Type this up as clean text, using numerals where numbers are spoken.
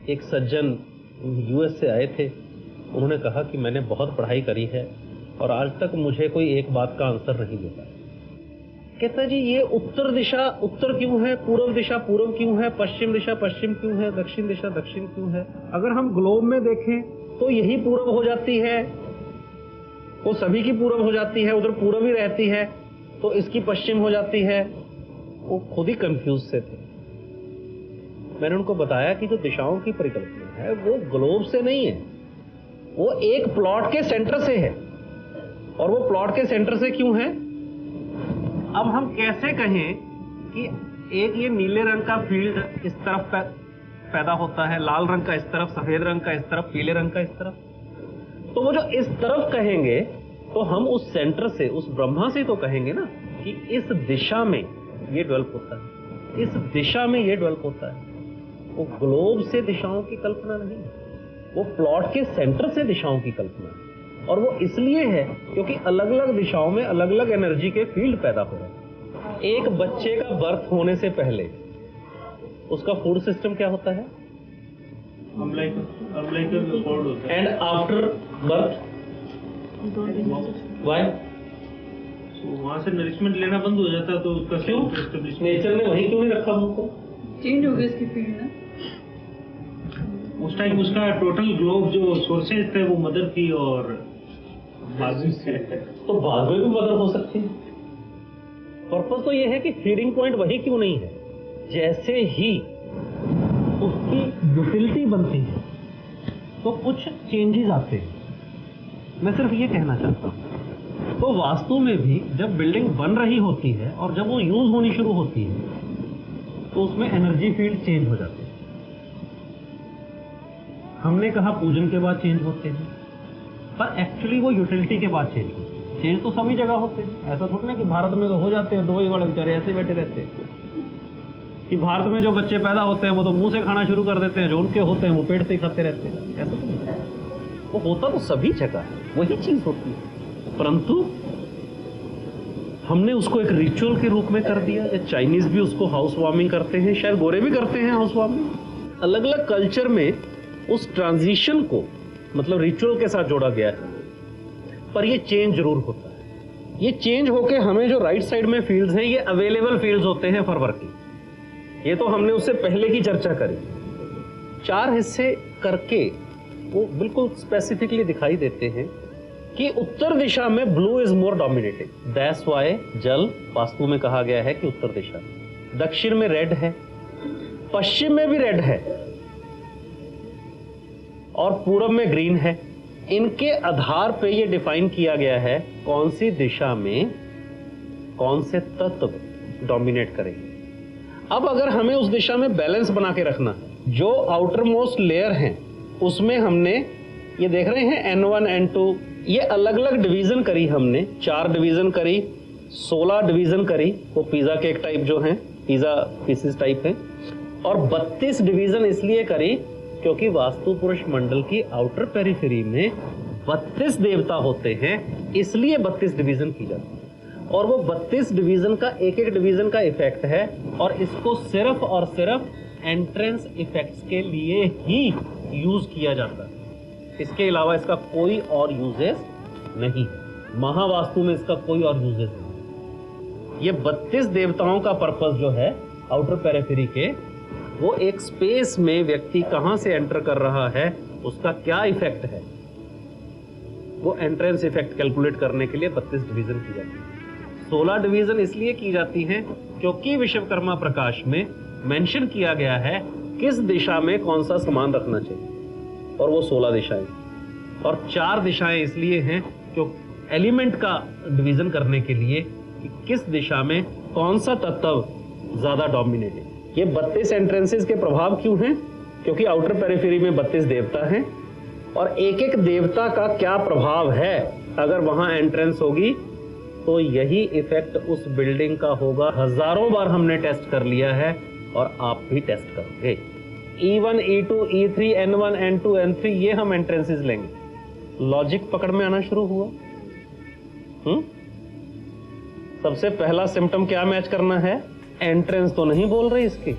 एक सज्जन यूएस से आए थे, उन्होंने कहा कि मैंने बहुत पढ़ाई करी है और आज तक मुझे कोई एक बात का आंसर नहीं देता। कहता जी ये उत्तर दिशा उत्तर क्यों है, पूर्व दिशा पूर्व क्यों है, पश्चिम दिशा पश्चिम क्यों है, दक्षिण दिशा दक्षिण क्यों है? अगर हम ग्लोब में देखें तो यही पूर्व हो जाती है, वो सभी की पूर्व हो जाती है, उधर पूर्व ही रहती है, तो इसकी पश्चिम हो जाती है। वो खुद ही कंफ्यूज से थे। मैंने उनको बताया कि जो दिशाओं की परिकल्पना है वो ग्लोब से नहीं है, वो एक प्लॉट के सेंटर से है। और वो प्लॉट के सेंटर से क्यों है? अब हम कैसे कहें कि एक ये नीले रंग का फील्ड इस तरफ पैदा होता है, लाल रंग का इस तरफ, सफेद रंग का इस तरफ, पीले रंग का इस तरफ। तो वो जो इस तरफ कहेंगे तो हम उस सेंटर से, उस ब्रह्मा से तो कहेंगे ना कि इस दिशा में ये डेवलप होता है, इस दिशा में ये डेवलप होता है। वो ग्लोब से दिशाओं की कल्पना नहीं है, वो प्लॉट के सेंटर से दिशाओं की कल्पना है। और वो इसलिए है क्योंकि अलग अलग दिशाओं में अलग अलग एनर्जी के फील्ड पैदा हो रहे हैं। एक बच्चे का बर्थ होने से पहले उसका फूड सिस्टम क्या होता है? And after birth why? वहां से नरिशमेंट लेना बंद हो जाता है, तो उसका क्यों? नेचर ने वही क्यों नहीं रखा हमको? चेंज हो गया इसकी फील्ड ना। उस टाइम उसका टोटल ग्लोब जो सोर्सेज थे वो मदर की, और बाजू से तो बाद में भी मदर हो सकती है। पर्पस तो ये है कि फीडिंग पॉइंट वही क्यों नहीं है? जैसे ही उसकी यूटिलिटी बनती है तो कुछ चेंजेस आते हैं। मैं सिर्फ ये कहना चाहता हूं, तो वास्तु में भी जब बिल्डिंग बन रही होती है और जब वो यूज होनी शुरू होती है तो उसमें एनर्जी फील्ड चेंज हो जाते हैं। हमने कहा पूजन के बाद चेंज होते हैं, पर एक्चुअली वो यूटिलिटी के बाद चेंज होते हैं। चेंज तो सभी जगह होते हैं, ऐसा थोड़ा ना कि भारत में तो हो जाते हैं, दो ही बड़े बेचारे ऐसे बैठे रहते हैं कि भारत में जो बच्चे पैदा होते हैं वो तो मुंह से खाना शुरू कर देते हैं, जो उनके होते हैं वो पेट से ही खाते रहते हैं। ऐसा तो नहीं, वो होता तो सभी जगह है, वही चीज होती है, परंतु हमने उसको एक रिचुअल के रूप में कर दिया। चाइनीज भी उसको हाउस वार्मिंग करते हैं, शायद गोरे भी करते हैं हाउस वार्मिंग। अलग अलग कल्चर में उस ट्रांजिशन को मतलब रिचुअल के साथ जोड़ा गया है, पर ये चेंज जरूर होता है। ये चेंज होके हमें जो राइट साइड में फील्ड्स हैं ये अवेलेबल फील्ड्स होते हैं फॉर वर्किंग। ये तो हमने उससे पहले की चर्चा करी। 4 हिस्से करके वो बिल्कुल स्पेसिफिकली दिखाई देते हैं कि उत्तर दिशा में blue is more dominating, that's why जल वास्तु में कहा गया है कि उत्तर दिशा। दक्षिण में रेड है, पश्चिम में भी रेड है और पूरब में ग्रीन है। इनके आधार पे ये डिफाइन किया गया है कौन सी दिशा में कौन से तत्व डोमिनेट करेंगे। अब अगर हमें उस दिशा में बैलेंस बना के रखना, जो आउटर मोस्ट लेयर हैं उसमें हमने ये देख रहे हैं N1 N2, ये अलग अलग डिवीजन करी हमने। 4 डिवीजन करी, 16 डिवीजन करी, वो पिज्जा केक टाइप जो हैं, पिज्जा पीसेस टाइप हैं। और 32 डिवीजन इसलिए करी क्योंकि वास्तु पुरुष मंडल की आउटर पेरिफेरी में 32 देवता होते हैं, इसलिए 32 डिवीजन की जाती है। और वो 32 डिवीजन का एक एक डिवीजन का इफेक्ट है, और इसको सिर्फ और सिर्फ एंट्रेंस इफेक्ट्स के लिए ही यूज किया जाता है। इसके अलावा इसका कोई और यूजेस नहीं। महावास्तु में इसका कोई और यूजेस नहीं। ये 32 देवताओं का पर्पस जो है आउटर पेरिफेरी के, वो एक स्पेस में व्यक्ति कहां से एंटर कर रहा है, उसका क्या इफेक्ट है, वो एंट्रेंस इफेक्ट कैलकुलेट करने के लिए 32 डिवीजन की जाती है। 16 डिवीजन इसलिए की जाती हैं क्योंकि विश्वकर्मा प्रकाश में मेंशन किया गया है किस दिशा में कौन सा सामान रखना चाहिए, और वो 16 दिशाएं। और 4 दिशाएं इसलिए हैं क्यों एलिमेंट का डिवीजन करने के लिए कि किस दिशा में कौन सा तत्व ज्यादा डोमिनेट है। ये 32 एंट्रेंसेस के प्रभाव क्यों हैं? क्योंकि आउटर पेरिफेरी में 32 देवता हैं, और एक एक देवता का क्या प्रभाव है अगर वहां एंट्रेंस होगी, तो यही इफेक्ट उस बिल्डिंग का होगा। हजारों बार हमने टेस्ट कर लिया है और आप भी टेस्ट करोगे। E1, E2, E3, N1, N2, N3 ये हम एंट्रेंसेस लेंगे। लॉजिक पकड़ में आना शुरू हुआ। सबसे पहला सिम्टम क्या मैच करना है? एंट्रेंस तो नहीं बोल रही इसकी,